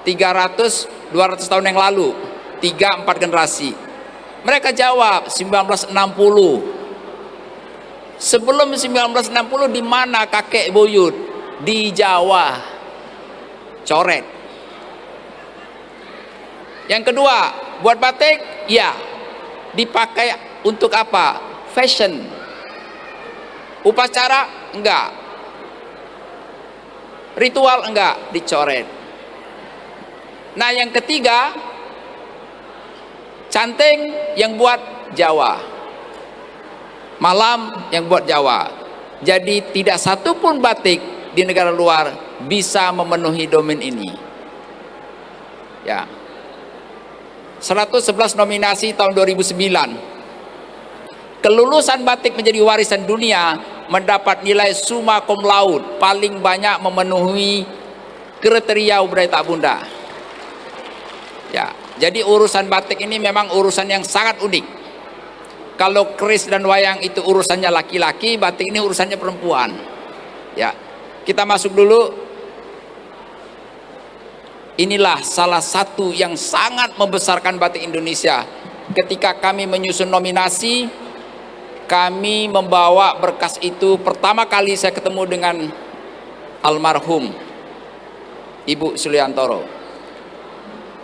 200 tahun yang lalu, 3-4 generasi. Mereka jawab 1960. Sebelum 1960 di mana kakek buyut? Di Jawa, coret. Yang kedua, buat batik, ya, dipakai untuk apa? Fashion. Upacara, enggak. Ritual, enggak, dicoret. Nah, yang ketiga, canting yang buat Jawa, malam yang buat Jawa. Jadi tidak satu pun batik di negara luar bisa memenuhi domain ini. Ya. 111 nominasi tahun 2009. Kelulusan batik menjadi warisan dunia mendapat nilai summa cum laude, paling banyak memenuhi kriteria budaya tak bunda. Ya, jadi urusan batik ini memang urusan yang sangat unik. Kalau keris dan wayang itu urusannya laki-laki, batik ini urusannya perempuan. Ya, kita masuk dulu. Inilah salah satu yang sangat membesarkan batik Indonesia. Ketika kami menyusun nominasi, kami membawa berkas itu. Pertama kali saya ketemu dengan almarhum Ibu Suliantoro.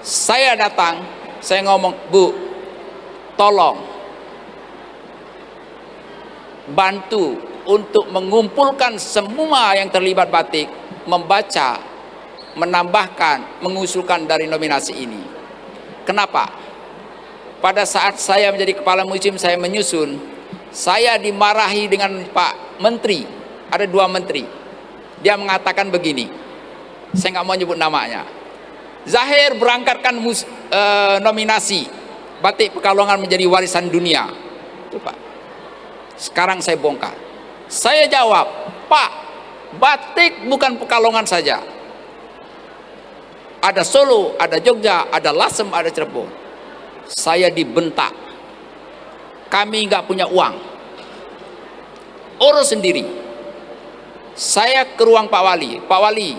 Saya datang, saya ngomong, Bu, tolong bantu untuk mengumpulkan semua yang terlibat batik, membaca, menambahkan, mengusulkan dari nominasi ini. Kenapa? Pada saat saya menjadi kepala museum, saya menyusun, saya dimarahi dengan Pak Menteri. Ada 2 menteri. Dia mengatakan begini, saya nggak mau nyebut namanya. Zahir, berangkatkan nominasi batik Pekalongan menjadi warisan dunia. Itu Pak. Sekarang saya bongkar. Saya jawab, Pak, batik bukan Pekalongan saja. Ada Solo, ada Jogja, ada Lasem, ada Cirebon. Saya dibentak. Kami nggak punya uang. Urus sendiri. Saya ke ruang Pak Wali. Pak Wali,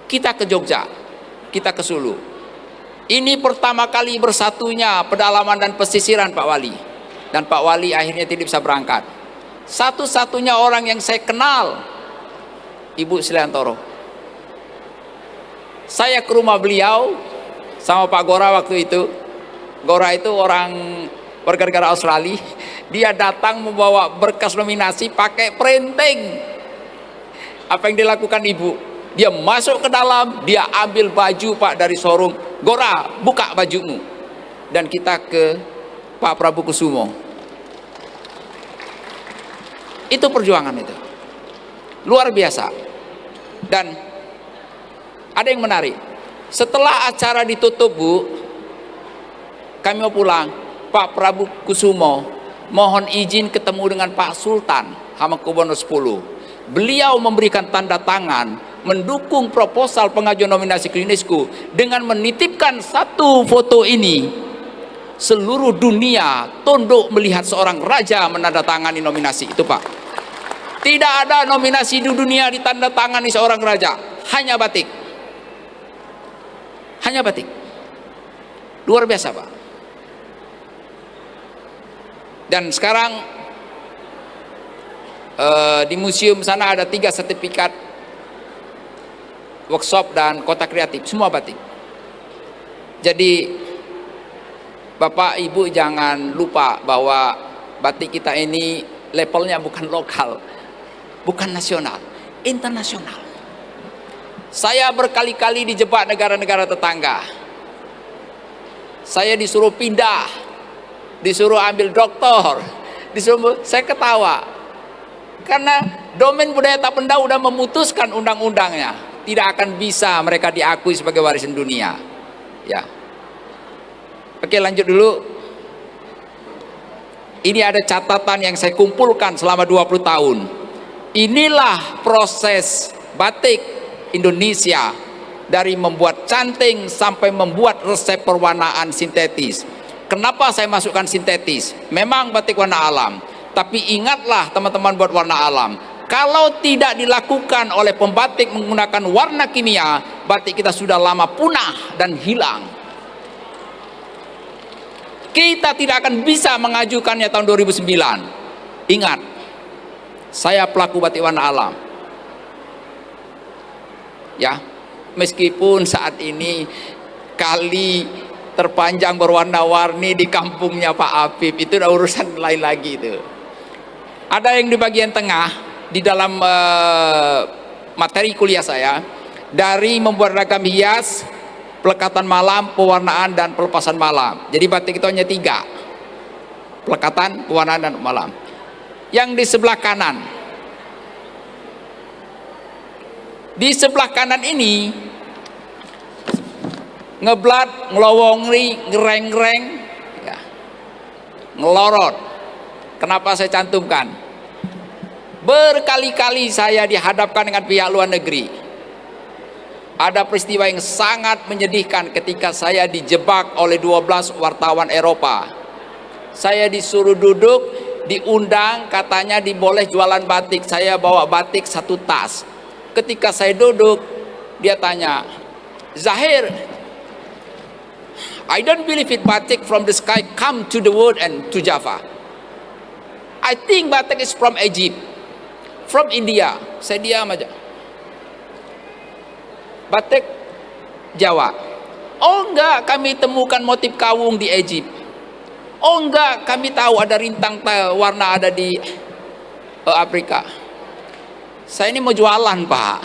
kita ke Jogja, kita ke Solo. Ini pertama kali bersatunya pedalaman dan pesisiran Pak Wali. Dan Pak Wali akhirnya tidak bisa berangkat. Satu-satunya orang yang saya kenal, Ibu Suliantoro. Saya ke rumah beliau sama Pak Gora waktu itu. Gora itu orang warga negara Australia. Dia datang membawa berkas nominasi pakai printing. Apa yang dilakukan Ibu? Dia masuk ke dalam, dia ambil baju Pak dari showroom. Gora, buka bajumu. Dan kita ke Pak Prabu Kusumo. Itu perjuangan itu. Luar biasa. Dan ada yang menarik. Setelah acara ditutup, Bu, kami mau pulang. Pak Prabu Kusumo mohon izin ketemu dengan Pak Sultan Hamengkubuwono X. Beliau memberikan tanda tangan mendukung proposal pengajuan nominasi ke UNESCO dengan menitipkan satu foto ini. Seluruh dunia tunduk melihat seorang raja menandatangani nominasi itu, Pak. Tidak ada nominasi di dunia ditandatangani seorang raja, hanya batik. Hanya batik. Luar biasa, Pak. Dan sekarang di museum sana ada 3 sertifikat workshop dan kota kreatif, semua batik. Jadi Bapak Ibu jangan lupa bahwa batik kita ini levelnya bukan lokal, bukan nasional, internasional. Saya berkali-kali dijebak negara-negara tetangga. Saya disuruh pindah, disuruh ambil doktor, saya ketawa. Karena domain budaya tak benda udah memutuskan undang-undangnya, tidak akan bisa mereka diakui sebagai warisan dunia. Ya. Oke, lanjut dulu. Ini ada catatan yang saya kumpulkan selama 20 tahun. Inilah proses batik Indonesia dari membuat canting sampai membuat resep perwarnaan sintetis. Kenapa saya masukkan sintetis? Memang batik warna alam, tapi ingatlah teman-teman buat warna alam, kalau tidak dilakukan oleh pembatik menggunakan warna kimia, batik kita sudah lama punah dan hilang. Kita tidak akan bisa mengajukannya tahun 2009. Ingat, saya pelaku batik warna alam. Ya, meskipun saat ini kali terpanjang berwarna-warni di kampungnya Pak Apip, itu udah urusan lain lagi itu. Ada yang di bagian tengah di dalam materi kuliah saya, dari membuat ragam hias, pelekatan malam, pewarnaan, dan pelepasan malam. Jadi batik itu hanya 3: pelekatan, pewarnaan, dan malam. Yang di sebelah kanan, ini ngeblat, ngelowongri, ngereng-ngereng, ya, ngelorot. Kenapa saya cantumkan? Berkali-kali saya dihadapkan dengan pihak luar negeri. Ada peristiwa yang sangat menyedihkan ketika saya dijebak oleh 12 wartawan Eropa. Saya disuruh duduk, diundang, katanya diboleh jualan batik. Saya bawa batik 1 tas. Ketika saya duduk, dia tanya, "Zahir, I don't believe it batik from the sky come to the world and to Java. I think batik is from Egypt, from India." Saya diam aja. Batik Jawa. Oh enggak, kami temukan motif kawung di Egypt. Oh enggak, kami tahu ada rintang warna ada di Afrika. Saya ini mau jualan, Pak.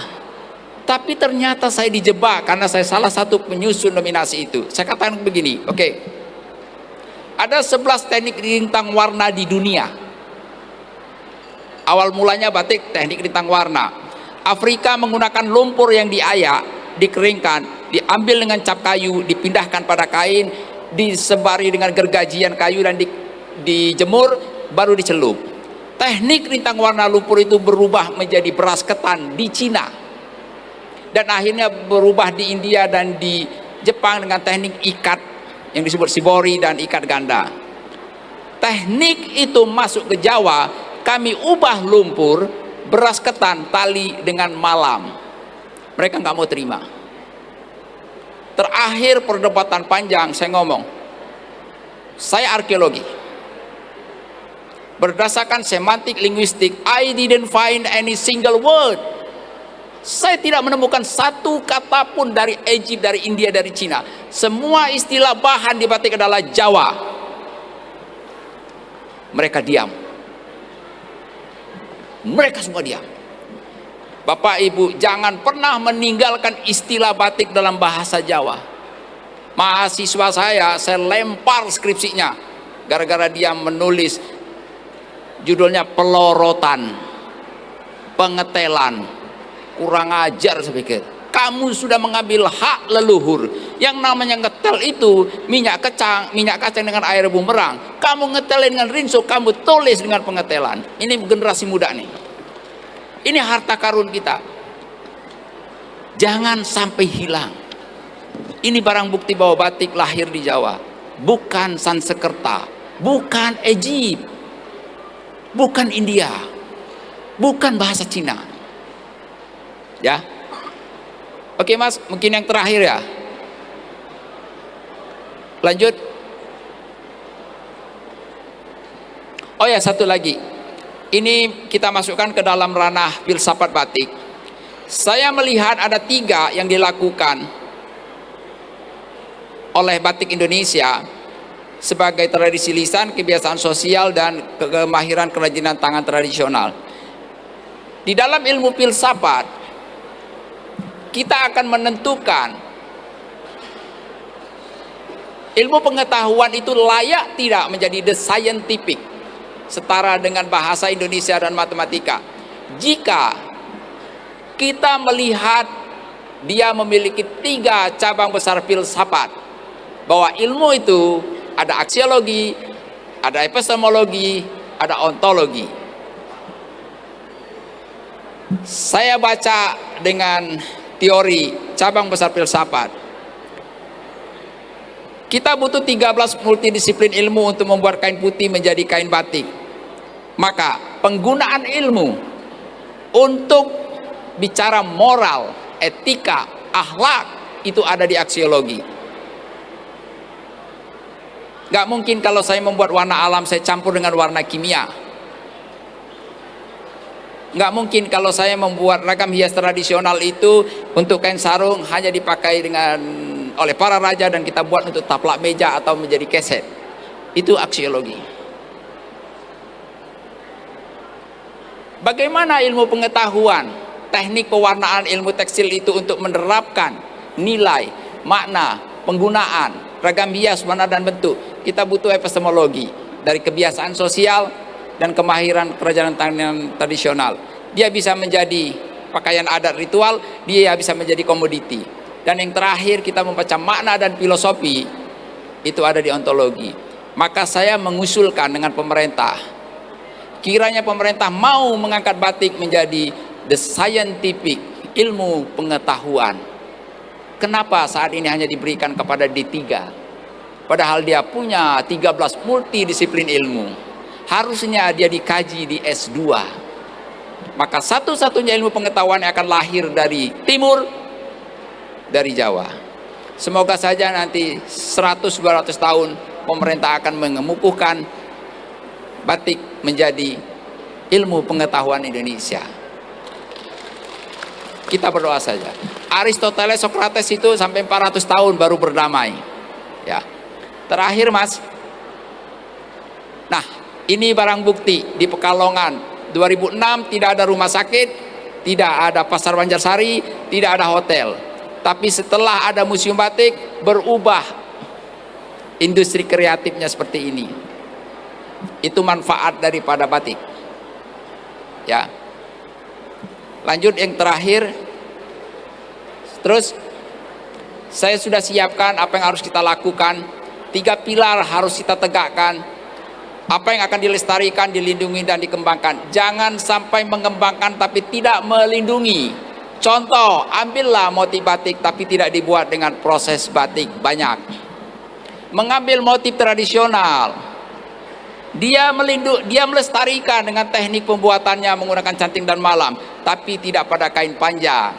Tapi ternyata saya dijebak karena saya salah satu penyusun nominasi itu. Saya katakan begini, oke. Ada 11 teknik rintang warna di dunia. Awal mulanya batik teknik rintang warna. Afrika menggunakan lumpur yang diayak, dikeringkan, diambil dengan cap kayu, dipindahkan pada kain, disebari dengan gergajian kayu dan dijemur, baru dicelup. Teknik rintang warna lumpur itu berubah menjadi beras ketan di Cina, dan akhirnya berubah di India dan di Jepang dengan teknik ikat yang disebut shibori dan ikat ganda. Teknik itu masuk ke Jawa, kami ubah lumpur, beras ketan, tali dengan malam. Mereka nggak mau terima. Terakhir perdebatan panjang, saya ngomong, saya arkeologi. Berdasarkan semantik linguistik, I didn't find any single word. Saya tidak menemukan satu kata pun dari Egypt, dari India, dari Cina. Semua istilah bahan di batik adalah Jawa. Mereka diam. Mereka semua diam. Bapak Ibu, jangan pernah meninggalkan istilah batik dalam bahasa Jawa. Mahasiswa saya lempar skripsinya gara-gara dia menulis judulnya pelorotan, pengetelan. Kurang ajar saya pikir. Kamu sudah mengambil hak leluhur. Yang namanya ngetel itu minyak kacang dengan air bumerang. Kamu ngetelin dengan rinso, kamu tulis dengan pengetelan. Ini generasi muda nih. Ini harta karun kita. Jangan sampai hilang. Ini barang bukti bahwa batik lahir di Jawa. Bukan Sansekerta, bukan Egypt, bukan India, bukan bahasa Cina. Ya, oke Mas, mungkin yang terakhir ya. Lanjut. Oh ya, satu lagi. Ini kita masukkan ke dalam ranah filsafat batik. Saya melihat ada 3 yang dilakukan oleh batik Indonesia sebagai tradisi lisan, kebiasaan sosial, dan kemahiran kerajinan tangan tradisional. Di dalam ilmu filsafat, kita akan menentukan ilmu pengetahuan itu layak tidak menjadi the scientific, setara dengan bahasa Indonesia dan matematika, jika kita melihat dia memiliki 3 cabang besar filsafat, bahwa ilmu itu ada aksiologi, ada epistemologi, ada ontologi. Saya baca dengan teori cabang besar filsafat. Kita butuh 13 multidisiplin ilmu untuk membuat kain putih menjadi kain batik. Maka penggunaan ilmu untuk bicara moral, etika, akhlak itu ada di aksiologi. Gak mungkin kalau saya membuat warna alam saya campur dengan warna kimia. Gak mungkin kalau saya membuat ragam hias tradisional itu untuk kain sarung hanya dipakai oleh para raja dan kita buat untuk taplak meja atau menjadi keset. Itu aksiologi. Bagaimana ilmu pengetahuan, teknik pewarnaan ilmu tekstil itu untuk menerapkan nilai, makna, penggunaan, ragam hias, warna dan bentuk? Kita butuh epistemologi dari kebiasaan sosial dan kemahiran kerajinan tangan tradisional. Dia bisa menjadi pakaian adat ritual, dia bisa menjadi komoditi. Dan yang terakhir kita membaca makna dan filosofi, itu ada di ontologi. Maka saya mengusulkan dengan pemerintah, kiranya pemerintah mau mengangkat batik menjadi the scientific, ilmu pengetahuan. Kenapa saat ini hanya diberikan kepada D3? Padahal dia punya 13 multidisiplin ilmu. Harusnya dia dikaji di S2. Maka satu-satunya ilmu pengetahuan yang akan lahir dari timur, dari Jawa. Semoga saja nanti 100-200 tahun pemerintah akan mengemukuhkan batik menjadi ilmu pengetahuan Indonesia. Kita berdoa saja. Aristoteles, Socrates itu sampai 400 tahun baru berdamai. Ya. Terakhir Mas. Nah, ini barang bukti di Pekalongan 2006 tidak ada rumah sakit, tidak ada pasar Banjarsari, tidak ada hotel. Tapi setelah ada museum batik berubah industri kreatifnya seperti ini. Itu manfaat daripada batik. Ya. Lanjut yang terakhir. Terus saya sudah siapkan apa yang harus kita lakukan. 3 pilar harus kita tegakkan. Apa yang akan dilestarikan, dilindungi dan dikembangkan. Jangan sampai mengembangkan tapi tidak melindungi. Contoh, ambillah motif batik tapi tidak dibuat dengan proses batik banyak. Mengambil motif tradisional, dia melestarikan dengan teknik pembuatannya menggunakan canting dan malam, tapi tidak pada kain panjang.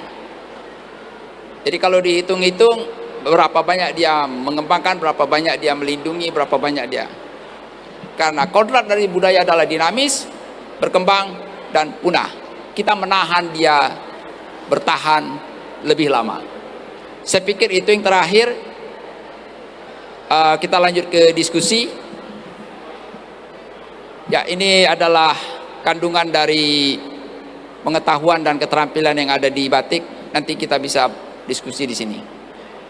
Jadi kalau dihitung-hitung berapa banyak dia mengembangkan, berapa banyak dia melindungi, berapa banyak dia. Karena kodrat dari budaya adalah dinamis, berkembang dan punah. Kita menahan dia bertahan lebih lama. Saya pikir itu yang terakhir. Kita lanjut ke diskusi. Ya, ini adalah kandungan dari pengetahuan dan keterampilan yang ada di batik. Nanti kita bisa diskusi di sini.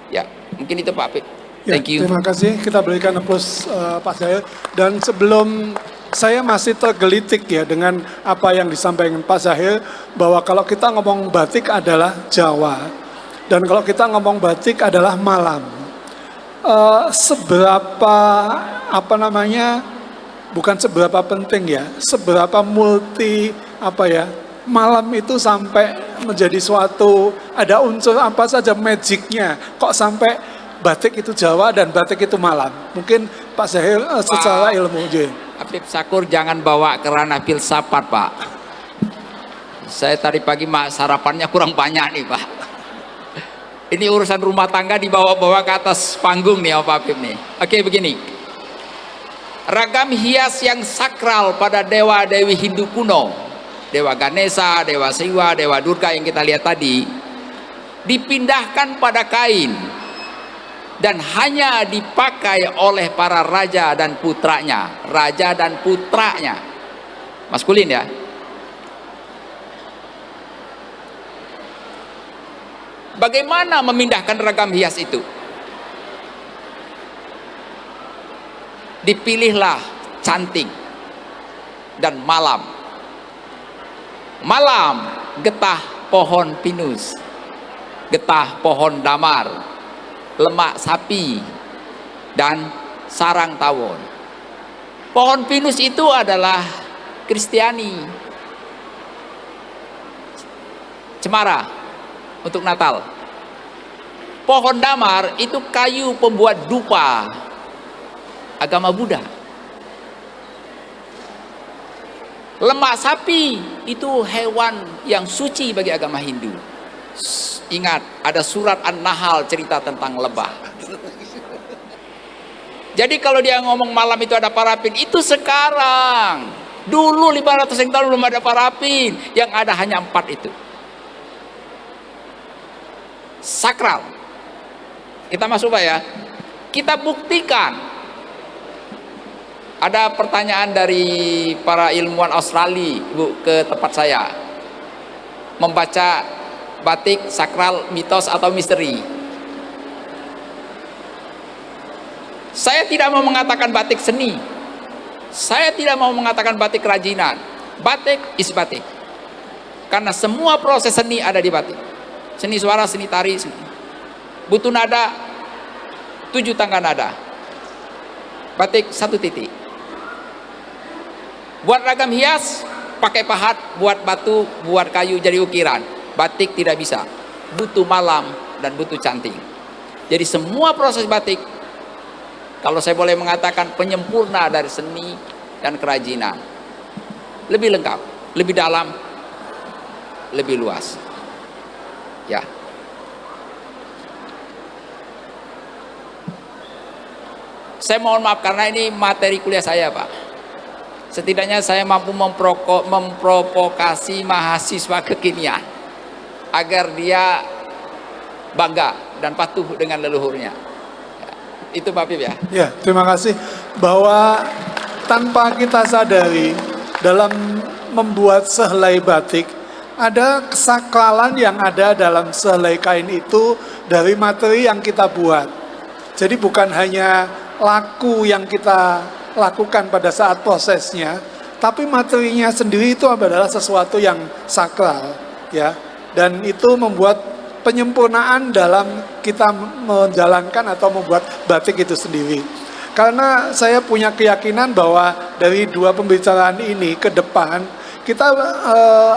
Ya, mungkin itu Pak Apip. Thank you. Terima kasih. Kita berikan applause Pak Zahil. Dan sebelum saya masih tergelitik ya dengan apa yang disampaikan Pak Zahil, bahwa kalau kita ngomong batik adalah Jawa dan kalau kita ngomong batik adalah malam. Seberapa bukan seberapa penting ya, seberapa multi malam itu sampai menjadi suatu, ada unsur apa saja magicnya, kok sampai batik itu Jawa dan batik itu malam. Mungkin Pak Zahil secara ilmu aja. Apip Sakur jangan bawa ke ranah filsafat Pak. Saya tadi pagi sarapannya kurang banyak nih Pak. Ini urusan rumah tangga dibawa-bawa ke atas panggung nih Pak Apip nih. Oke, begini. Ragam hias yang sakral pada dewa-dewi Hindu kuno, Dewa Ganesha, Dewa Siwa, Dewa Durga yang kita lihat tadi, dipindahkan pada kain dan hanya dipakai oleh para raja dan putranya. Raja dan putranya, maskulin ya. Bagaimana memindahkan ragam hias itu? Dipilihlah canting dan malam. Malam, getah pohon pinus, getah pohon damar, lemak sapi, dan sarang tawon. Pohon pinus itu adalah Kristiani, cemara untuk Natal. Pohon damar itu kayu pembuat dupa, agama Buddha. Lemak sapi itu hewan yang suci bagi agama Hindu. Ingat, ada surat An-Nahl cerita tentang lebah. Jadi kalau dia ngomong malam itu ada parafin, itu sekarang. Dulu 500 yang tahun belum ada parafin, yang ada hanya 4 itu. Sakral. Kita masuk Pak ya. Kita buktikan. Ada pertanyaan dari para ilmuwan Australia, Bu, ke tempat saya. Membaca batik, sakral, mitos atau misteri. Saya tidak mau mengatakan batik seni. Saya tidak mau mengatakan batik kerajinan. Batik is batik. Karena semua proses seni ada di batik. Seni suara, seni tari, seni. Butuh nada, 7 tangga nada. Batik 1 titik. Buat ragam hias, pakai pahat, buat batu, buat kayu jadi ukiran. Batik tidak bisa. Butuh malam dan butuh cantik. Jadi semua proses batik, kalau saya boleh mengatakan, penyempurna dari seni dan kerajinan. Lebih lengkap, lebih dalam, lebih luas. Ya. Saya mohon maaf karena ini materi kuliah saya, Pak. Setidaknya saya mampu memprovokasi mahasiswa kekinian agar dia bangga dan patuh dengan leluhurnya. Ya, itu Pak Pip ya. Ya, terima kasih. Bahwa tanpa kita sadari dalam membuat sehelai batik, ada kesakralan yang ada dalam sehelai kain itu dari materi yang kita buat. Jadi bukan hanya laku yang kita lakukan pada saat prosesnya, tapi materinya sendiri itu adalah sesuatu yang sakral, ya. Dan itu membuat penyempurnaan dalam kita menjalankan atau membuat batik itu sendiri. Karena saya punya keyakinan bahwa dari 2 pembicaraan ini ke depan kita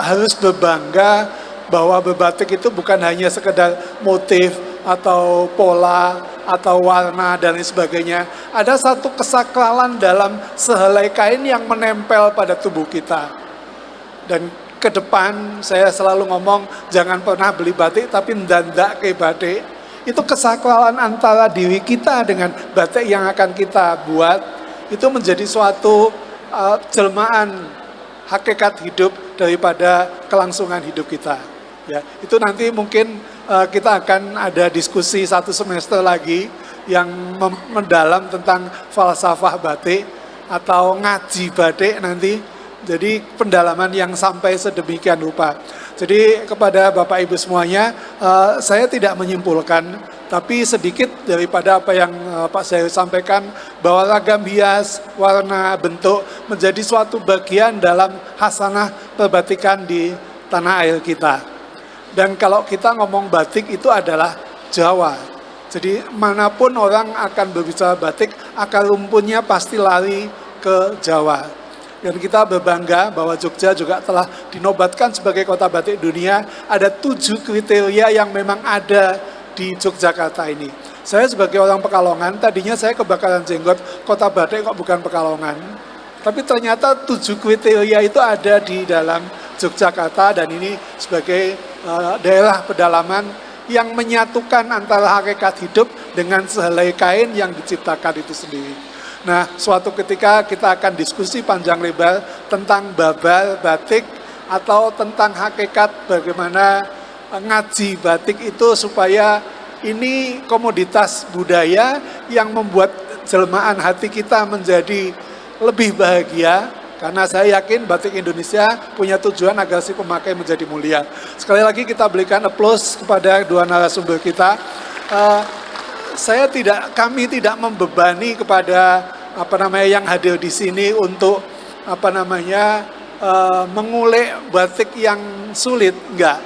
harus berbangga bahwa berbatik itu bukan hanya sekedar motif atau pola atau warna dan lain sebagainya. Ada satu kesakralan dalam sehelai kain yang menempel pada tubuh kita. Dan ke depan saya selalu ngomong jangan pernah beli batik tapi ndandak ke batik. Itu kesakralan antara diri kita dengan batik yang akan kita buat. Itu menjadi suatu jelmaan hakikat hidup daripada kelangsungan hidup kita. Ya, itu nanti mungkin kita akan ada diskusi 1 semester lagi yang mendalam tentang falsafah batik atau ngaji batik nanti. Jadi pendalaman yang sampai sedemikian rupa. Jadi kepada Bapak Ibu semuanya, saya tidak menyimpulkan, tapi sedikit daripada apa yang Pak saya sampaikan, bahwa ragam hias, warna, bentuk menjadi suatu bagian dalam hasanah perbatikan di tanah air kita. Dan kalau kita ngomong batik itu adalah Jawa. Jadi manapun orang akan berbicara batik, akar rumputnya pasti lari ke Jawa. Dan kita berbangga bahwa Jogja juga telah dinobatkan sebagai kota batik dunia. Ada 7 kriteria yang memang ada di Yogyakarta ini. Saya sebagai orang Pekalongan, tadinya saya kebakaran jenggot, kota batik kok bukan Pekalongan. Tapi ternyata 7 kriteria itu ada di dalam Yogyakarta, dan ini sebagai daerah pedalaman yang menyatukan antara hakikat hidup dengan sehelai kain yang diciptakan itu sendiri. Nah, suatu ketika kita akan diskusi panjang lebar tentang babar batik atau tentang hakikat bagaimana ngaji batik itu supaya ini komoditas budaya yang membuat jelmaan hati kita menjadi lebih bahagia. Karena saya yakin batik Indonesia punya tujuan agar si pemakai menjadi mulia. Sekali lagi kita berikan aplaus kepada 2 narasumber kita. Kami tidak membebani kepada yang hadir di sini untuk mengulik batik yang sulit, enggak.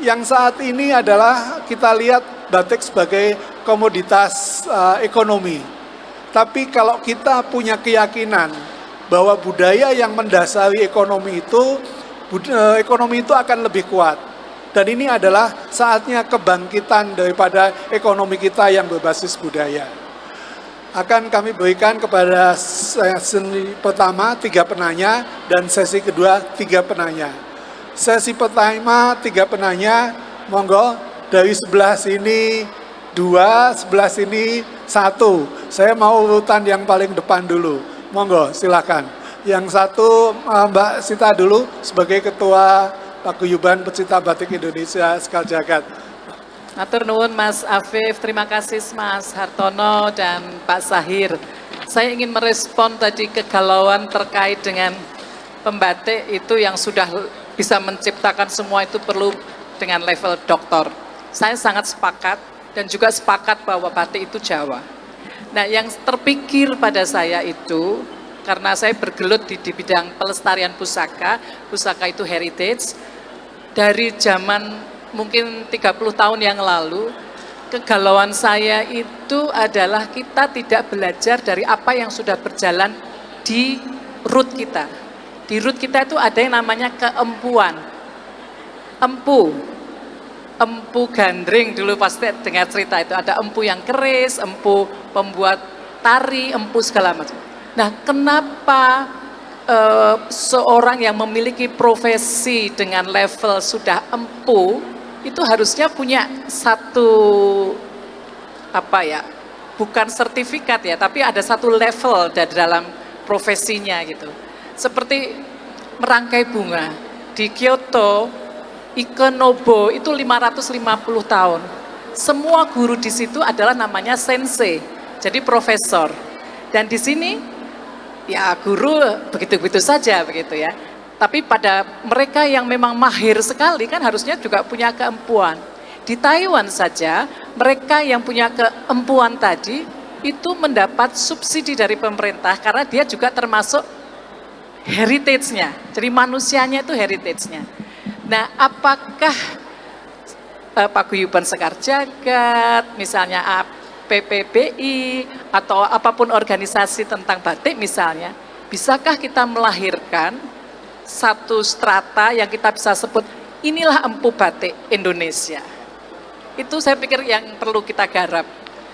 Yang saat ini adalah kita lihat batik sebagai komoditas ekonomi. Tapi kalau kita punya keyakinan bahwa budaya yang mendasari ekonomi itu akan lebih kuat. Dan ini adalah saatnya kebangkitan daripada ekonomi kita yang berbasis budaya. Akan kami berikan kepada sesi pertama 3 penanya dan sesi kedua 3 penanya. Sesi pertama 3 penanya, monggo dari sebelah sini 2, sebelah sini 1. Saya mau urutan yang paling depan dulu. Monggo, silakan. Yang satu Mbak Sita dulu sebagai Ketua Paguyuban Pecinta Batik Indonesia Sekalijagat. Matur nuwun Mas Afif, terima kasih Mas Hartono dan Pak Sahir. Saya ingin merespon tadi kegalauan terkait dengan pembatik itu yang sudah bisa menciptakan semua itu perlu dengan level doktor. Saya sangat sepakat dan juga sepakat bahwa batik itu Jawa. Nah, yang terpikir pada saya itu, karena saya bergelut di bidang pelestarian pusaka, pusaka itu heritage, dari zaman mungkin 30 tahun yang lalu, kegalauan saya itu adalah kita tidak belajar dari apa yang sudah berjalan di root kita. Di root kita itu ada yang namanya keempuan. Empu gandring dulu pasti dengar cerita itu. Ada empu yang keris, empu pembuat tari, empu segala macam. Nah, kenapa seorang yang memiliki profesi dengan level sudah empu, itu harusnya punya satu bukan sertifikat ya, tapi ada satu level dari dalam profesinya gitu. Seperti merangkai bunga di Kyoto, Ike Nobo itu 550 tahun. Semua guru di situ adalah namanya sensei, jadi profesor. Dan di sini ya guru begitu-begitu saja begitu ya. Tapi pada mereka yang memang mahir sekali kan harusnya juga punya keempuan. Di Taiwan saja mereka yang punya keempuan tadi itu mendapat subsidi dari pemerintah karena dia juga termasuk heritage-nya. Jadi manusianya itu heritage-nya. Nah, apakah Paguyuban Sekar Jagad, misalnya PPBI atau apapun organisasi tentang batik misalnya, bisakah kita melahirkan satu strata yang kita bisa sebut inilah empu batik Indonesia? Itu saya pikir yang perlu kita garap.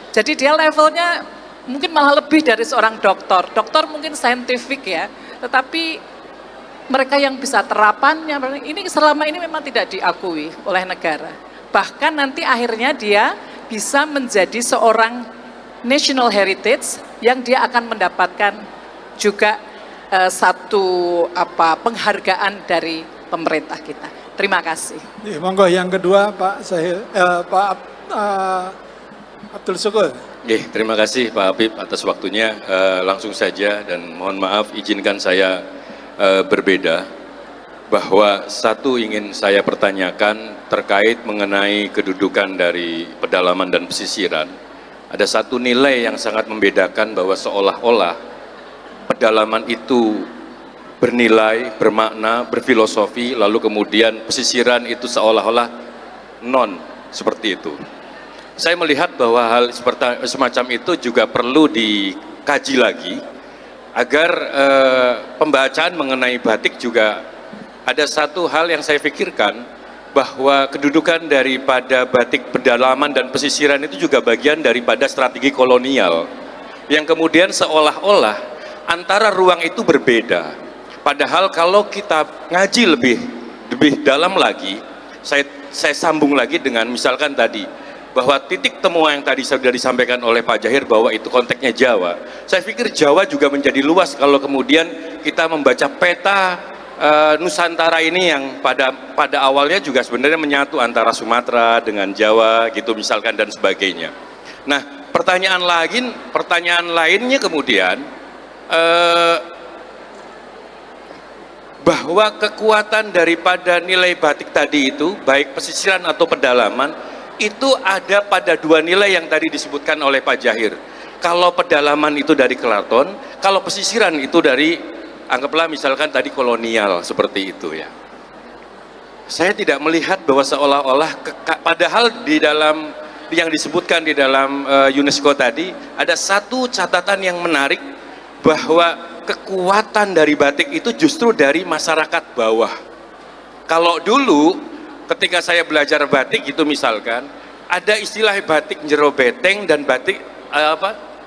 Jadi dia levelnya mungkin malah lebih dari seorang doktor. Doktor mungkin saintifik ya, tetapi mereka yang bisa terapannya, ini selama ini memang tidak diakui oleh negara. Bahkan nanti akhirnya dia bisa menjadi seorang national heritage yang dia akan mendapatkan juga satu penghargaan dari pemerintah kita. Terima kasih. Monggo yang kedua Pak Sahir, Pak Abdul Syukur. Terima kasih Pak Habib atas waktunya. Langsung saja dan mohon maaf izinkan saya berbeda, bahwa satu ingin saya pertanyakan terkait mengenai kedudukan dari pedalaman dan pesisiran. Ada satu nilai yang sangat membedakan bahwa seolah-olah pedalaman itu bernilai, bermakna, berfilosofi, lalu kemudian pesisiran itu seolah-olah non, seperti itu. Saya melihat bahwa hal semacam itu juga perlu dikaji lagi, agar pembacaan mengenai batik juga ada satu hal yang saya pikirkan, bahwa kedudukan daripada batik pedalaman dan pesisiran itu juga bagian daripada strategi kolonial, yang kemudian seolah-olah antara ruang itu berbeda. Padahal kalau kita ngaji lebih dalam lagi, saya sambung lagi dengan misalkan tadi, bahwa titik temu yang tadi sudah disampaikan oleh Pak Jahir bahwa itu konteksnya Jawa. Saya pikir Jawa juga menjadi luas kalau kemudian kita membaca peta Nusantara ini yang pada awalnya juga sebenarnya menyatu antara Sumatera dengan Jawa gitu misalkan dan sebagainya. Nah, pertanyaan lainnya kemudian bahwa kekuatan daripada nilai batik tadi itu baik pesisiran atau pedalaman itu ada pada dua nilai yang tadi disebutkan oleh Pak Jahir. Kalau pedalaman itu dari keraton, kalau pesisiran itu dari anggaplah misalkan tadi kolonial seperti itu ya. Saya tidak melihat bahwa seolah-olah padahal di dalam yang disebutkan di dalam UNESCO tadi ada satu catatan yang menarik, bahwa kekuatan dari batik itu justru dari masyarakat bawah. Kalau dulu ketika saya belajar batik itu misalkan ada istilah batik njero beteng dan batik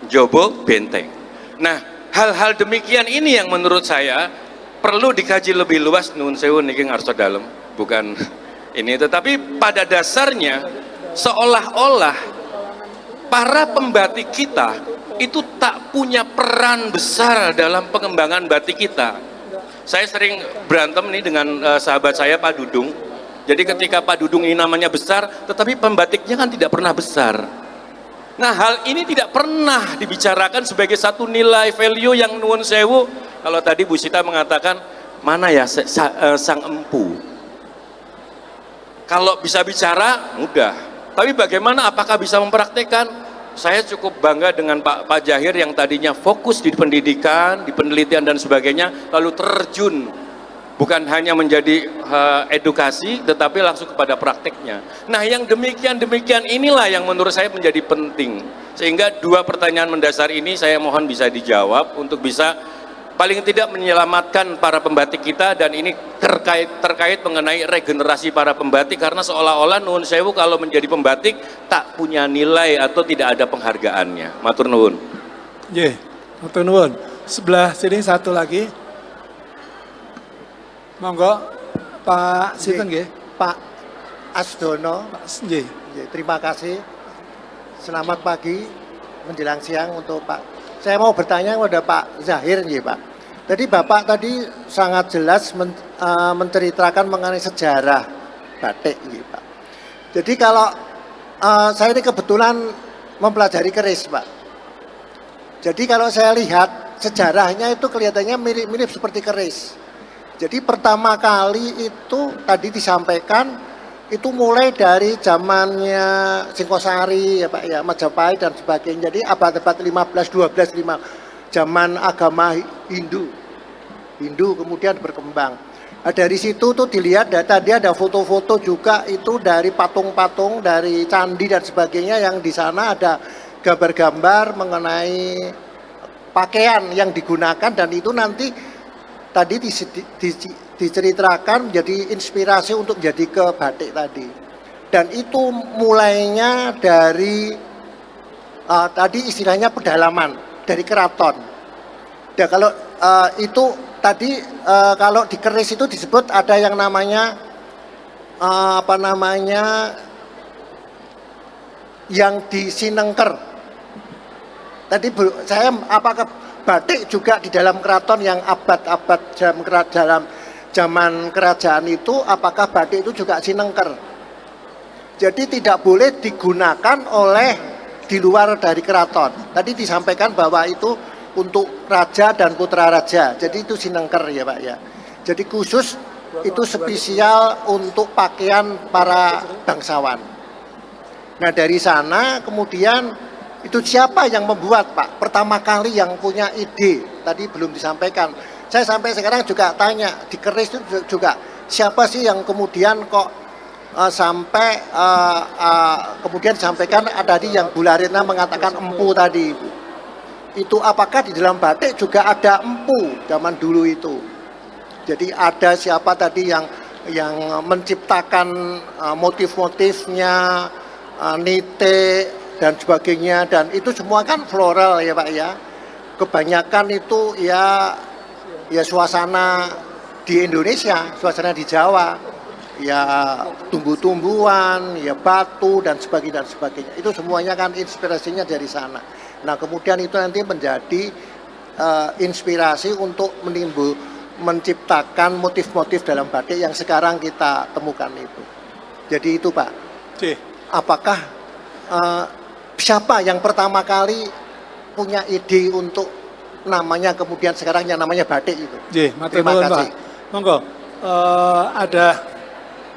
jobo benteng. Nah, hal-hal demikian ini yang menurut saya perlu dikaji lebih luas. Nuwun sewu niki ngarsa dalem, bukan ini, tetapi pada dasarnya seolah-olah para pembatik kita itu tak punya peran besar dalam pengembangan batik kita. Saya sering berantem nih dengan sahabat saya Pak Dudung. Jadi ketika Pak Dudung ini namanya besar, tetapi pembatiknya kan tidak pernah besar. Nah, hal ini tidak pernah dibicarakan sebagai satu nilai value yang nuwun sewu. Kalau tadi Bu Sita mengatakan, mana ya sang empu? Kalau bisa bicara, mudah. Tapi bagaimana, apakah bisa mempraktekkan? Saya cukup bangga dengan Pak Jahir yang tadinya fokus di pendidikan, di penelitian dan sebagainya, lalu terjun bukan hanya menjadi edukasi, tetapi langsung kepada prakteknya. Nah, yang demikian inilah yang menurut saya menjadi penting. Sehingga dua pertanyaan mendasar ini saya mohon bisa dijawab untuk bisa paling tidak menyelamatkan para pembatik kita, dan ini terkait mengenai regenerasi para pembatik, karena seolah-olah nuwun sewu kalau menjadi pembatik tak punya nilai atau tidak ada penghargaannya. Matur nuwun. Nggih, matur nuwun. Sebelah sini satu lagi. Monggo Pak Sinten nggih. Pak Asdono. Nggih. Nggih, terima kasih. Selamat pagi menjelang siang untuk Pak. Saya mau bertanya kepada Pak Zahir nggih, Pak. Tadi Bapak tadi sangat jelas menceritakan mengenai sejarah batik nggih, Pak. Jadi kalau saya ini kebetulan mempelajari keris, Pak. Jadi kalau saya lihat sejarahnya itu kelihatannya mirip-mirip seperti keris. Jadi pertama kali itu tadi disampaikan itu mulai dari zamannya Singosari ya Pak ya, Majapahit dan sebagainya. Jadi abad-abad 15, 12, 5 zaman agama Hindu kemudian berkembang. Nah, dari situ tuh dilihat tadi ada foto-foto juga itu dari patung-patung dari candi dan sebagainya, yang di sana ada gambar-gambar mengenai pakaian yang digunakan, dan itu nanti tadi diceritakan menjadi inspirasi untuk jadi ke batik tadi. Dan itu mulainya dari tadi istilahnya pedalaman dari keraton. Dan kalau itu tadi kalau di keris itu disebut ada yang namanya yang di Sinengker. Tadi saya apakah batik juga di dalam keraton yang abad-abad dalam zaman kerajaan itu, apakah batik itu juga Sinengker? Jadi tidak boleh digunakan oleh di luar dari keraton. Tadi disampaikan bahwa itu untuk raja dan putra raja. Jadi itu Sinengker ya Pak ya. Jadi khusus itu spesial untuk pakaian para bangsawan. Nah dari sana kemudian itu siapa yang membuat Pak? Pertama kali yang punya ide, tadi belum disampaikan. Saya sampai sekarang juga tanya, di keris itu juga siapa sih yang kemudian kok sampai kemudian disampaikan tadi yang Bu Larina mengatakan empu tadi. Itu apakah di dalam batik juga ada empu zaman dulu itu? Jadi ada siapa tadi yang menciptakan motif-motifnya, nite dan sebagainya, dan itu semua kan floral ya Pak ya. Kebanyakan itu ya suasana di Indonesia, suasana di Jawa, ya tumbuh-tumbuhan, ya batu dan sebagainya. Itu semuanya kan inspirasinya dari sana. Nah kemudian itu nanti menjadi inspirasi untuk menciptakan motif-motif dalam batik yang sekarang kita temukan itu. Jadi itu Pak. Apakah siapa yang pertama kali punya ide untuk namanya kemudian sekarang yang namanya batik itu? Terima kasih. Monggo,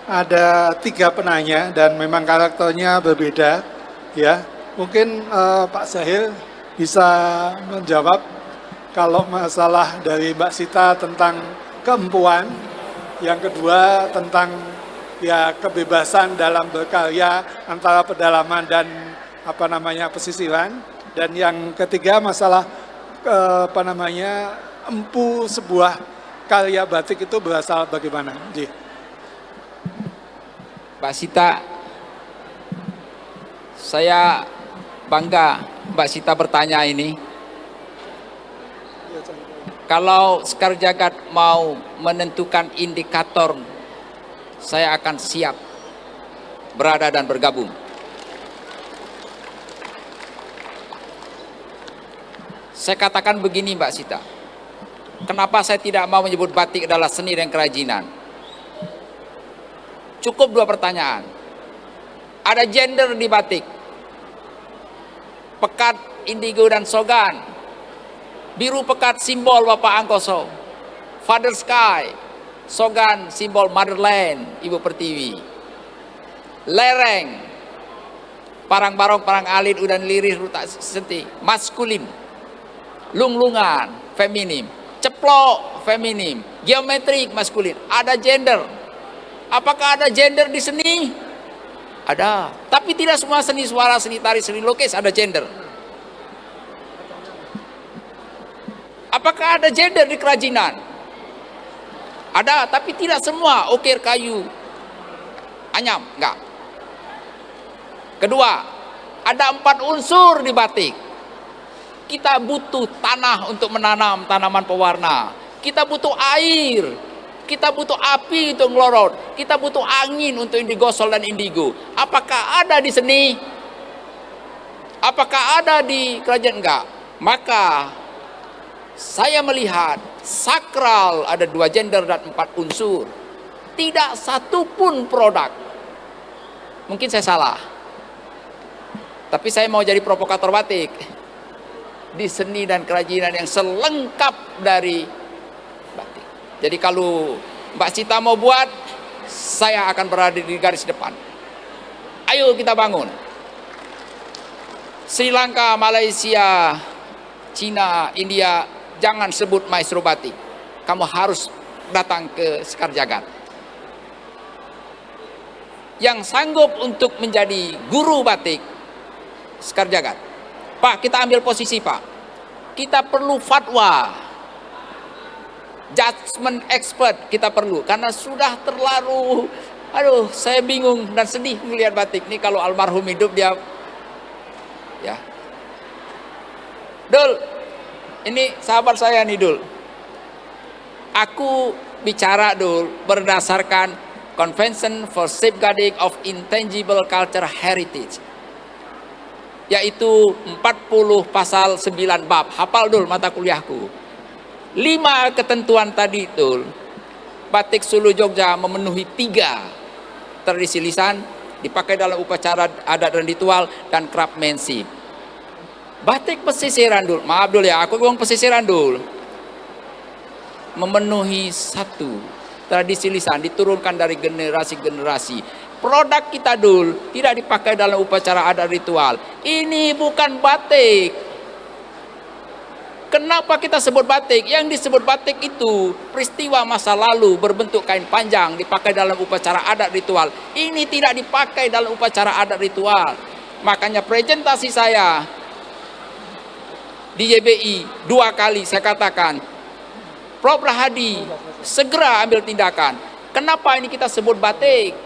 ada 3 penanya dan memang karakternya berbeda, ya. Mungkin Pak Zahir bisa menjawab kalau masalah dari Mbak Sita tentang keempuan, yang kedua tentang ya kebebasan dalam berkarya antara pedalaman dan pesisiran, dan yang ketiga masalah empu sebuah karya batik itu berasal bagaimana? Mbak Sita, saya bangga Mbak Sita bertanya ini. Kalau Sekar Jagad mau menentukan indikator, saya akan siap berada dan bergabung. Saya katakan begini Mbak Sita, kenapa saya tidak mau menyebut batik adalah seni dan kerajinan? Cukup 2 pertanyaan. Ada gender di batik. Pekat, indigo, dan sogan. Biru pekat simbol Bapak Angkoso. Father Sky. Sogan simbol Motherland, Ibu Pertiwi. Lereng. Parang barong, parang alit, udan liris, rutak senti. Maskulin. Lunglungan, feminim. Ceplok, feminim. Geometrik, maskulin. Ada gender. Apakah ada gender di seni? Ada. Tapi tidak semua seni suara, seni tari, seni lukis ada gender. Apakah ada gender di kerajinan? Ada, tapi tidak semua. Ukir kayu, anyam, enggak. Kedua, ada 4 unsur di batik. Kita butuh tanah untuk menanam tanaman pewarna. Kita butuh air. Kita butuh api untuk ngelorot. Kita butuh angin untuk indigosol dan indigo. Apakah ada di seni? Apakah ada di kerajaan? Enggak. Maka saya melihat sakral ada 2 gender dan 4 unsur. Tidak satu pun produk. Mungkin saya salah. Tapi saya mau jadi provokator batik. Di seni dan kerajinan yang selengkap dari batik. Jadi kalau Mbak Sita mau buat, saya akan berada di garis depan. Ayo kita bangun. Sri Lanka, Malaysia, Cina, India, jangan sebut maestro batik. Kamu harus datang ke Sekar Jagad. Yang sanggup untuk menjadi guru batik, Sekar Jagad. Pak, kita ambil posisi Pak. Kita perlu fatwa. Judgment expert kita perlu. Karena sudah terlalu, aduh saya bingung dan sedih melihat batik. Ini kalau almarhum hidup dia, ya. Dul, ini sahabat saya nih Dul. Aku bicara Dul berdasarkan Convention for Safeguarding of Intangible Cultural Heritage. Yaitu 40 pasal 9 bab. Hafal Dul mata kuliahku. 5 ketentuan tadi Dul. Batik Sulu Jogja memenuhi 3 tradisi lisan, dipakai dalam upacara adat dan ritual, dan craftsmanship. Batik pesisiran Dul, maaf Dul ya, aku ngomong pesisiran Dul, memenuhi 1 tradisi lisan, diturunkan dari generasi ke generasi. Produk kita Dul tidak dipakai dalam upacara adat ritual. Ini bukan batik. Kenapa kita sebut batik? Yang disebut batik itu peristiwa masa lalu berbentuk kain panjang dipakai dalam upacara adat ritual. Ini tidak dipakai dalam upacara adat ritual. Makanya presentasi saya di YBI 2 kali saya katakan, Prof. Rahadi segera ambil tindakan. Kenapa ini kita sebut batik?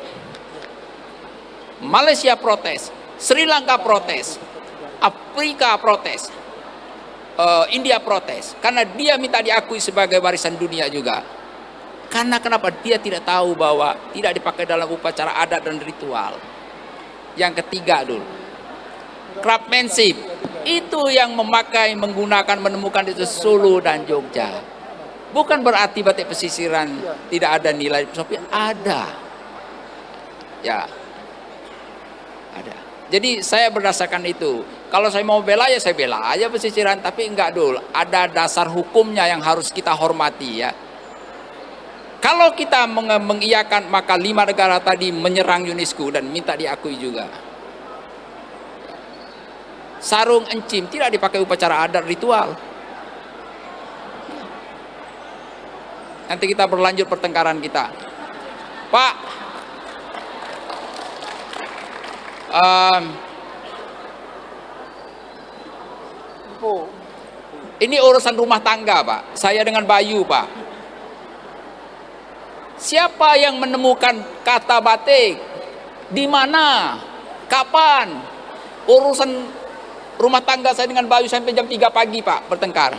Malaysia protes, Sri Lanka protes, Afrika protes, India protes, karena dia minta diakui sebagai warisan dunia juga. Karena kenapa? Dia tidak tahu bahwa tidak dipakai dalam upacara adat dan ritual. Yang ketiga Dul, craftsmanship. Itu yang memakai, menggunakan, menemukan itu Sulu dan Jogja. Bukan berarti batik pesisiran tidak ada nilai filosofi, ada. Ya. Ada. Jadi saya berdasarkan itu. Kalau saya mau bela ya saya bela aja pesisiran, tapi enggak Dul. Ada dasar hukumnya yang harus kita hormati ya. Kalau kita mengiyakan, maka 5 negara tadi menyerang UNESCO dan minta diakui juga. Sarung encim tidak dipakai upacara adat ritual. Nanti kita berlanjut pertengkaran kita. Pak, ini urusan rumah tangga Pak. Saya dengan Bayu Pak. Siapa yang menemukan kata batik? Di mana? Kapan? Urusan rumah tangga saya dengan Bayu sampai jam 3 pagi Pak bertengkar.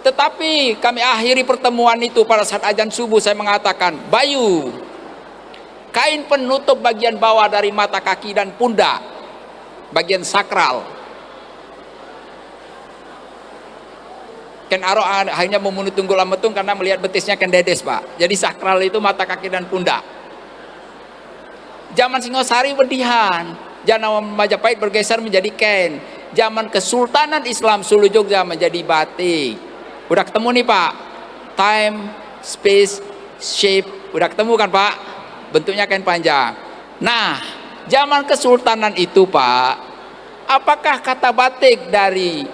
Tetapi kami akhiri pertemuan itu pada saat azan subuh. Saya mengatakan, Bayu, kain penutup bagian bawah dari mata kaki dan pundak, bagian sakral, Ken Arok akhirnya membunuh Tunggul Ametung karena melihat betisnya Ken Dedes, Pak. Jadi sakral itu mata, kaki, dan pundak. Zaman Singosari berdihan, zaman Majapahit bergeser menjadi Ken. Zaman Kesultanan Islam Sulu Jogja menjadi batik. Udah ketemu nih Pak, time, space, shape, udah ketemu kan Pak? Bentuknya kain panjang. Nah, zaman Kesultanan itu Pak, apakah kata batik dari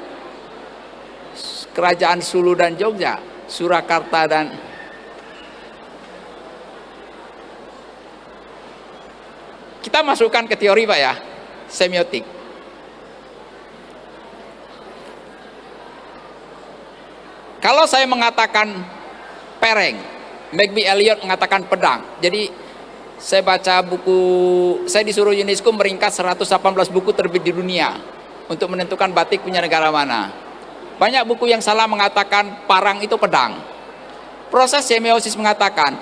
Kerajaan Sulu dan Jogja, Surakarta dan kita masukkan ke teori Pak ya, semiotik. Kalau saya mengatakan pereng, McBee Elliot mengatakan pedang. Jadi saya baca buku, saya disuruh UNESCO meringkas 118 buku terbit di dunia untuk menentukan batik punya negara mana. Banyak buku yang salah mengatakan parang itu pedang. Proses semiosis mengatakan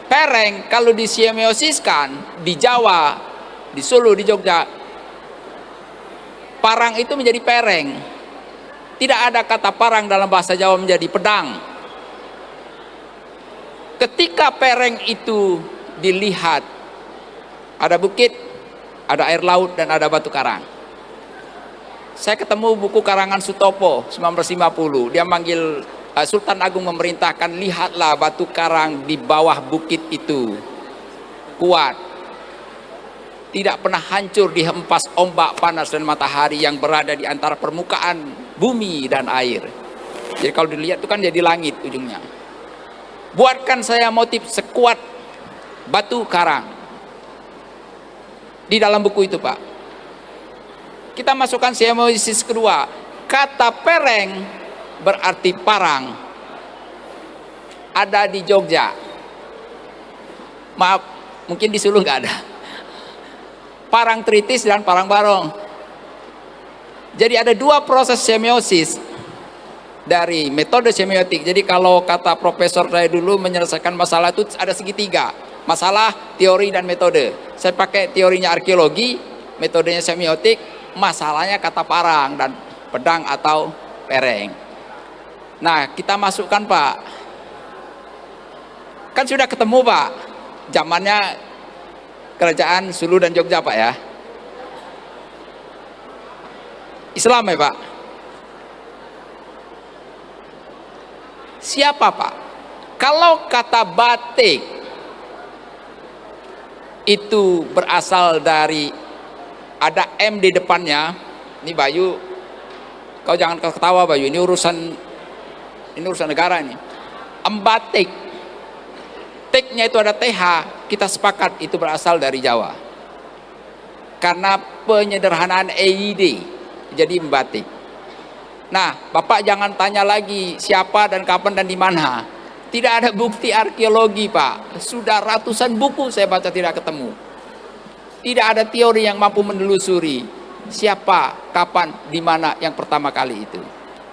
pereng kalau disemiosiskan di Jawa, di Sulu, di Jogja, parang itu menjadi pereng. Tidak ada kata parang dalam bahasa Jawa menjadi pedang. Ketika pereng itu dilihat, ada bukit, ada air laut, dan ada batu karang. Saya ketemu buku karangan Sutopo 1950. Dia manggil Sultan Agung memerintahkan, lihatlah batu karang di bawah bukit itu. Kuat. Tidak pernah hancur dihempas ombak panas dan matahari yang berada di antara permukaan bumi dan air. Jadi kalau dilihat itu kan jadi langit ujungnya. Buatkan saya motif sekuat batu karang. Di dalam buku itu Pak. Kita masukkan semiosis kedua. Kata pereng berarti parang. Ada di Jogja. Maaf, mungkin di Sulu nggak ada. Parang tritis dan parang barong. Jadi ada dua proses semiosis dari metode semiotik. Jadi kalau kata profesor saya dulu menyelesaikan masalah itu ada segitiga. Masalah, teori, dan metode. Saya pakai teorinya arkeologi, metodenya semiotik, masalahnya kata parang dan pedang atau pereng. Nah, kita masukkan Pak. Kan sudah ketemu Pak, zamannya Kerajaan Sulu dan Jogja Pak ya. Islam ya Pak. Siapa Pak? Kalau kata batik itu berasal dari ada M di depannya. Ini Bayu, kau jangan ketawa Bayu, ini urusan negara ini. Embatik, teknya itu ada TH, kita sepakat itu berasal dari Jawa. Karena penyederhanaan EID, jadi embatik. Nah, Bapak jangan tanya lagi siapa dan kapan dan di mana. Tidak ada bukti arkeologi Pak. Sudah ratusan buku saya baca tidak ketemu. Tidak ada teori yang mampu menelusuri siapa, kapan, di mana yang pertama kali itu.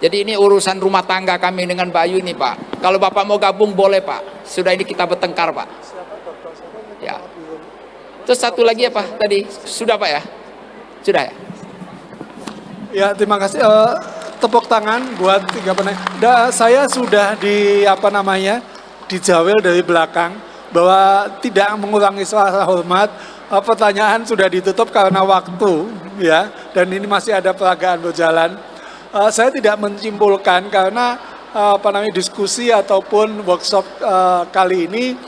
Jadi ini urusan rumah tangga kami dengan Bayu ini Pak. Kalau Bapak mau gabung boleh Pak. Sudah ini kita bertengkar Pak. Ya. Terus satu lagi apa tadi? Sudah Pak ya? Sudah ya? Ya, terima kasih. Tepuk tangan buat tiga penanya. Saya sudah dijawel dari belakang bahwa tidak mengulangi rasa hormat. Pertanyaan sudah ditutup karena waktu, ya, dan ini masih ada peragaan berjalan. Saya tidak menyimpulkan karena diskusi ataupun workshop kali ini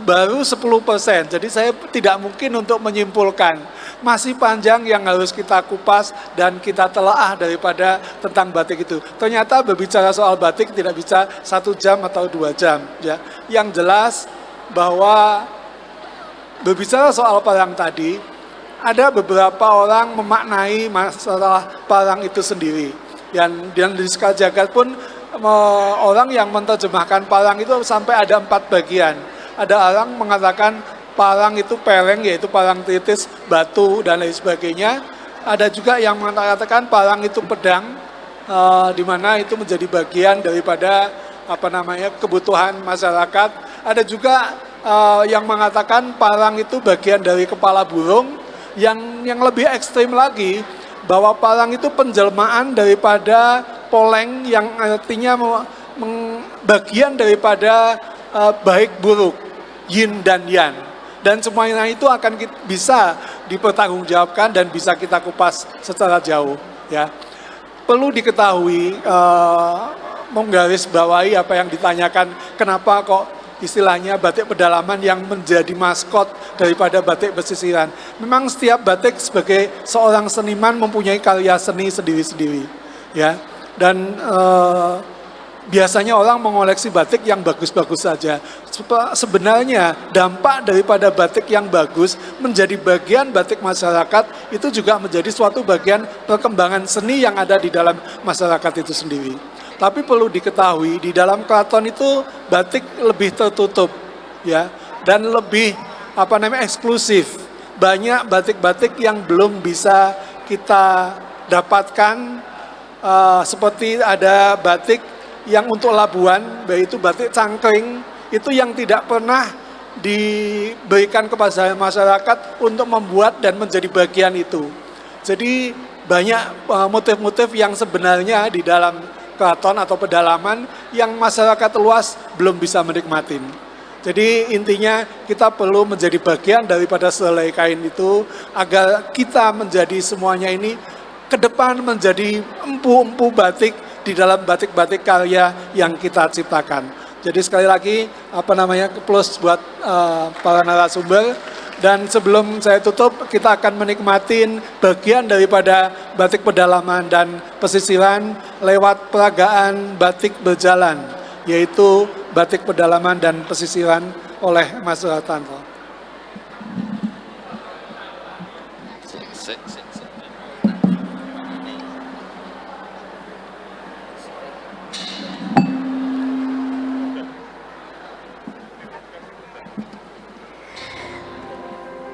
baru 10%. Jadi saya tidak mungkin untuk menyimpulkan. Masih panjang yang harus kita kupas dan kita telaah daripada tentang batik itu. Ternyata berbicara soal batik tidak bisa 1 jam atau 2 jam. Ya. Yang jelas bahwa berbicara soal parang tadi, ada beberapa orang memaknai masalah parang itu sendiri. Dan di skala jagat pun orang yang menerjemahkan parang itu sampai ada 4 bagian. Ada orang mengatakan parang itu pereng, yaitu parang tritis, batu, dan lain sebagainya. Ada juga yang mengatakan parang itu pedang, di mana itu menjadi bagian daripada kebutuhan masyarakat. Ada juga yang mengatakan parang itu bagian dari kepala burung. Yang lebih ekstrim lagi, bahwa parang itu penjelmaan daripada poleng yang artinya bagian daripada baik buruk, yin dan yang. Dan semuanya itu akan bisa dipertanggungjawabkan dan bisa kita kupas secara jauh. Ya, perlu diketahui, menggarisbawahi apa yang ditanyakan, kenapa kok istilahnya batik pedalaman yang menjadi maskot daripada batik pesisiran. Memang setiap batik sebagai seorang seniman mempunyai karya seni sendiri-sendiri, ya. Dan biasanya orang mengoleksi batik yang bagus-bagus saja. Sebenarnya dampak daripada batik yang bagus menjadi bagian batik masyarakat, itu juga menjadi suatu bagian perkembangan seni yang ada di dalam masyarakat itu sendiri. Tapi perlu diketahui, di dalam keraton itu batik lebih tertutup, ya, dan lebih eksklusif. Banyak batik-batik yang belum bisa kita dapatkan, seperti ada batik yang untuk Labuan, yaitu batik cangkring, itu yang tidak pernah diberikan kepada masyarakat untuk membuat dan menjadi bagian itu. Jadi banyak motif-motif yang sebenarnya di dalam keraton atau pedalaman yang masyarakat luas belum bisa menikmatin. Jadi intinya kita perlu menjadi bagian daripada selai kain itu agar kita menjadi semuanya ini ke depan menjadi empu-empu batik di dalam batik-batik karya yang kita ciptakan. Jadi sekali lagi plus buat para narasumber. Dan sebelum saya tutup, kita akan menikmatin bagian daripada batik pedalaman dan pesisiran lewat peragaan batik berjalan, yaitu batik pedalaman dan pesisiran oleh Mas Hartanto.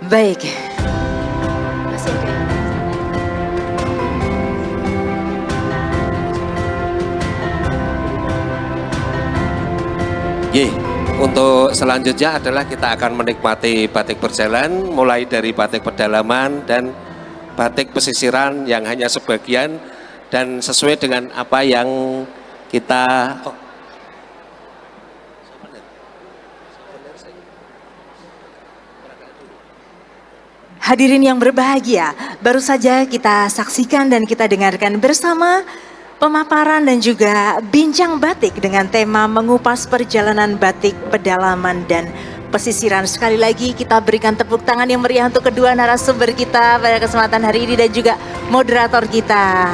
Baik. Untuk selanjutnya adalah kita akan menikmati batik berjalan, mulai dari batik pedalaman dan batik pesisiran yang hanya sebagian dan sesuai dengan apa yang kita Hadirin yang berbahagia, baru saja kita saksikan dan kita dengarkan bersama pemaparan dan juga bincang batik dengan tema mengupas perjalanan batik pedalaman dan pesisiran. Sekali lagi kita berikan tepuk tangan yang meriah untuk kedua narasumber kita pada kesempatan hari ini dan juga moderator kita.